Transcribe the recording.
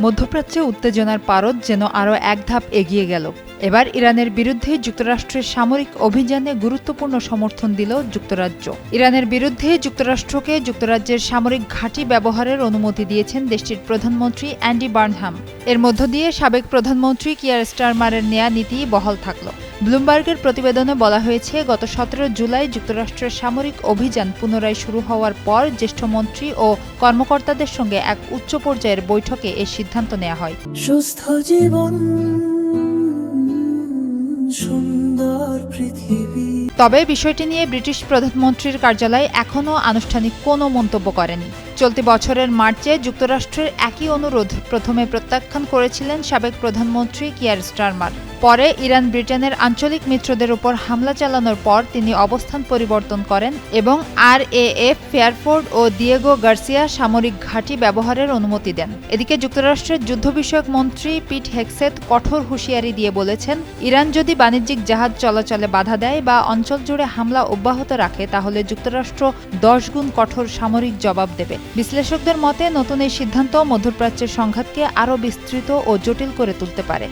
মধ্যপ্রাচ্যে উত্তেজনার পারদ যেন আরও এক ধাপ এগিয়ে গেল। এবার ইরানের বিরুদ্ধে যুক্তরাষ্ট্রের সামরিক অভিযানে গুরুত্বপূর্ণ সমর্থন দিল যুক্তরাজ্য। ইরানের বিরুদ্ধে যুক্তরাষ্ট্রকে যুক্তরাজ্যের সামরিক ঘাঁটি ব্যবহারের অনুমতি দিয়েছেন দেশটির প্রধানমন্ত্রী অ্যান্ডি বার্নহাম। এর মধ্য দিয়ে সাবেক প্রধানমন্ত্রী কিয়ার স্টারমারের নেয়া নীতি বহাল থাকল। ব্লুমবার্গের প্রতিবেদনে বলা হয়েছে, গত 17 জুলাই যুক্তরাষ্ট্রের সামরিক অভিযান পুনরায় শুরু হওয়ার পর জ্যেষ্ঠ মন্ত্রী ও কর্মকর্তাদের সঙ্গে এক উচ্চ পর্যায়ের বৈঠকে এ সিদ্ধান্ত নেওয়া হয়। সুস্থ জীবন, সুন্দর পৃথিবী। তবে বিষয়টি নিয়ে ব্রিটিশ প্রধানমন্ত্রীর কার্যালয় এখনও আনুষ্ঠানিক কোনো মন্তব্য করেনি। চলতি বছরের মার্চে যুক্তরাষ্ট্রের একই অনুরোধ প্রথমে প্রত্যাখ্যান করেছিলেন সাবেক প্রধানমন্ত্রী কিয়ার স্টারমার। পরে ইরান ব্রিটেনের আঞ্চলিক মিত্রদের উপর হামলা চালানোর পর তিনি অবস্থান পরিবর্তন করেন এবং RAF ফেয়ারফোর্ড ও দিয়েগো গার্সিয়া সামরিক ঘাঁটি ব্যবহারের অনুমতি দেন। এদিকে যুক্তরাষ্ট্রের যুদ্ধ বিষয়ক মন্ত্রী পিট হেগসেথ কঠোর হুঁশিয়ারি দিয়ে বলেছেন, ইরান যদি বাণিজ্যিক জাহাজ চলাচলে বাধা দেয় বা অঞ্চল জুড়ে হামলা অব্যাহত রাখে তাহলে যুক্তরাষ্ট্র 10 গুণ কঠোর সামরিক জবাব দেবে। বিশ্লেষকদের মতে নতুন এই সিদ্ধান্ত মধ্যপ্রাচ্যের সংঘাতকে আরও বিস্তৃত ও জটিল করে তুলতে পারে।